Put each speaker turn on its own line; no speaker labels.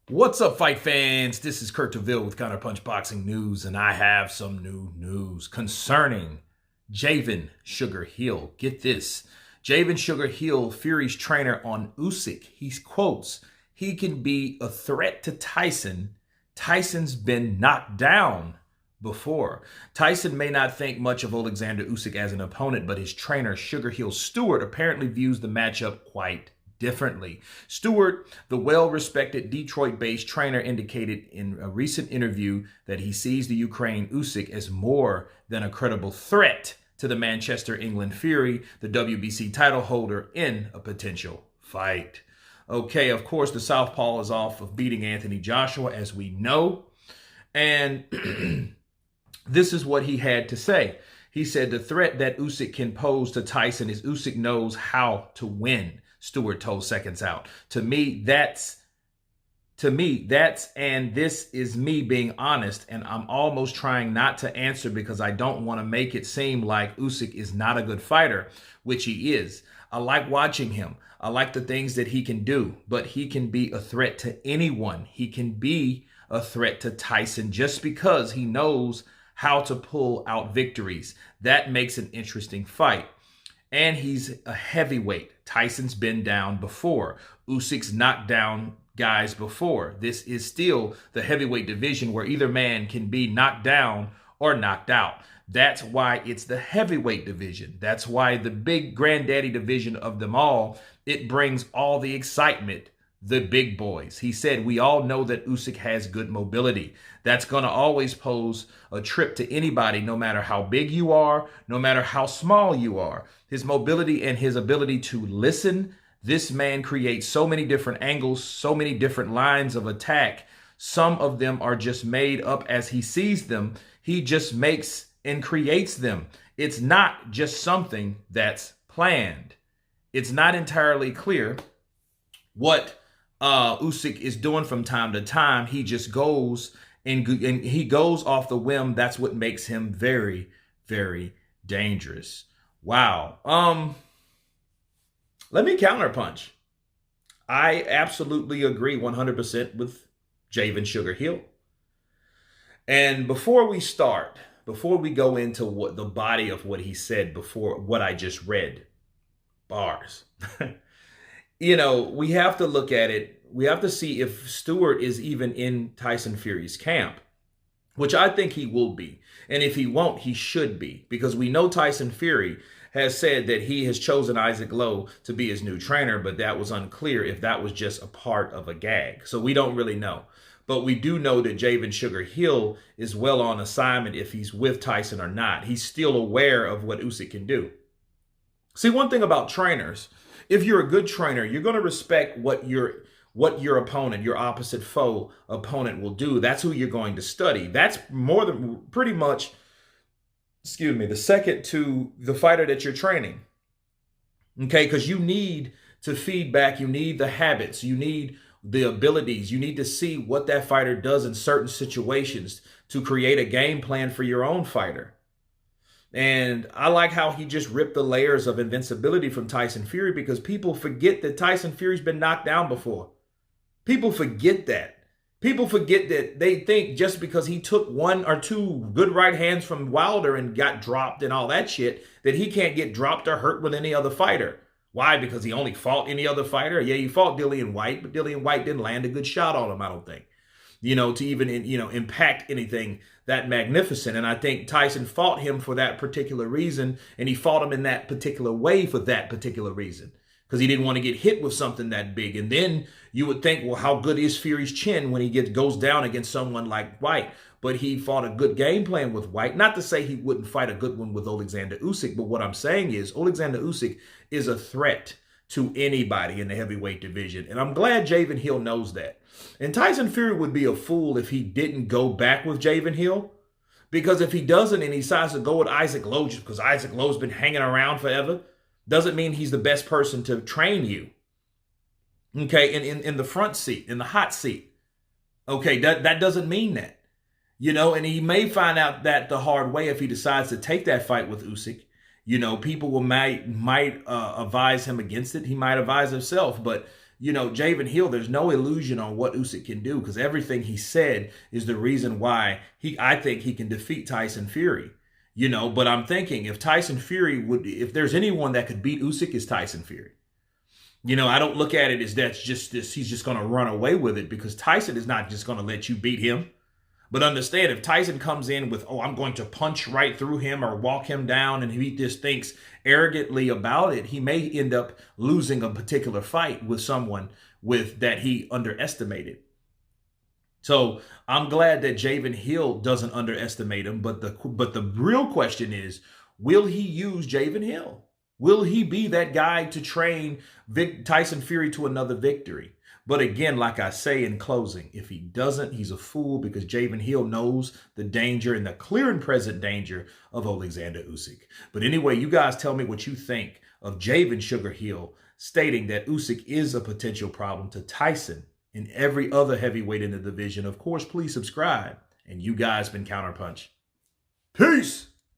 What's up, fight fans? This is Kurt DeVille with Counterpunch Boxing News, and I have some new news concerning Javan Sugar Hill. Get this. Javan Sugar Hill, Fury's trainer on Usyk, he quotes, he can be a threat to Tyson. Tyson's been knocked down before. Tyson may not think much of Alexander Usyk as an opponent, but his trainer, Sugar Hill Stewart, apparently views the matchup quite differently. Stewart, the well-respected Detroit-based trainer, indicated in a recent interview that he sees the Ukraine Usyk as more than a credible threat to the Manchester, England Fury, the WBC title holder, in a potential fight. Okay, of course, the Southpaw is off of beating Anthony Joshua, as we know. And this is what he had to say. He said the threat that Usyk can pose to Tyson is Usyk knows how to win. Stewart told Seconds Out. To me, that's, and this is me being honest, and I'm almost trying not to answer because I don't want to make it seem like Usyk is not a good fighter, which he is. I like watching him. I like the things that he can do, but he can be a threat to anyone. He can be a threat to Tyson just because he knows how to pull out victories. That makes an interesting fight. And he's a heavyweight. Tyson's been down before. Usyk's knocked down guys before. This is still the heavyweight division where either man can be knocked down or knocked out. That's why it's the heavyweight division. That's why the big granddaddy division of them all, it brings all the excitement. The big boys. He said, we all know that Usyk has good mobility. That's going to always pose a trip to anybody, no matter how big you are, no matter how small you are. His mobility and his ability to listen, this man creates so many different angles, so many different lines of attack. Some of them are just made up as he sees them. He just makes and creates them. It's not just something that's planned. It's not entirely clear what Usyk is doing from time to time. He just goes and he goes off the whim. That's what makes him very, very dangerous. Wow. Let me counterpunch. I absolutely agree 100% with Javan Sugar Hill. And before we go into what the body of what he said before what I just read, bars. We have to look at it. We have to see if Stewart is even in Tyson Fury's camp, which I think he will be. And if he won't, he should be, because we know Tyson Fury has said that he has chosen Isaac Lowe to be his new trainer, but that was unclear if that was just a part of a gag. So we don't really know. But we do know that Javan Sugar Hill is well on assignment if he's with Tyson or not. He's still aware of what Usyk can do. See, one thing about trainers, if you're a good trainer, you're going to respect what your opponent, your opposite foe opponent will do. That's who you're going to study. That's more than pretty much, the second to the fighter that you're training. Okay, because you need to feedback, you need the habits, you need the abilities, you need to see what that fighter does in certain situations to create a game plan for your own fighter. And I like how he just ripped the layers of invincibility from Tyson Fury, because people forget that Tyson Fury's been knocked down before. People forget that. People forget that. They think just because he took one or two good right hands from Wilder and got dropped and all that shit, that he can't get dropped or hurt with any other fighter. Why? Because he only fought any other fighter? Yeah, he fought Dillian White, but Dillian White didn't land a good shot on him, I don't think. To even, impact anything that magnificent. And I think Tyson fought him for that particular reason, and he fought him in that particular way for that particular reason, because he didn't want to get hit with something that big. And then you would think, well, how good is Fury's chin when he goes down against someone like White? But he fought a good game plan with White. Not to say he wouldn't fight a good one with Alexander Usyk, but what I'm saying is Alexander Usyk is a threat to anybody in the heavyweight division. And I'm glad Javan Hill knows that. And Tyson Fury would be a fool if he didn't go back with Javan Hill. Because if he doesn't and he decides to go with Isaac Lowe just because Isaac Lowe's been hanging around forever, doesn't mean he's the best person to train you. Okay, in the front seat, in the hot seat. Okay, that doesn't mean that. And he may find out that the hard way if he decides to take that fight with Usyk. People might advise him against it. He might advise himself, but Javan Hill, there's no illusion on what Usyk can do because everything he said is the reason why I think he can defeat Tyson Fury. But I'm thinking if if there's anyone that could beat Usyk, is Tyson Fury. I don't look at it as that's just this, he's just going to run away with it because Tyson is not just going to let you beat him. But understand, if Tyson comes in with, I'm going to punch right through him or walk him down, and he just thinks arrogantly about it, he may end up losing a particular fight with someone that he underestimated. So I'm glad that Javan Hill doesn't underestimate him. But the real question is, will he use Javan Hill? Will he be that guy to train Tyson Fury to another victory? But again, like I say in closing, if he doesn't, he's a fool because Javan Hill knows the danger and the clear and present danger of Alexander Usyk. But anyway, you guys tell me what you think of Javan Sugar Hill stating that Usyk is a potential problem to Tyson and every other heavyweight in the division. Of course, please subscribe. And you guys been Counterpunch. Peace!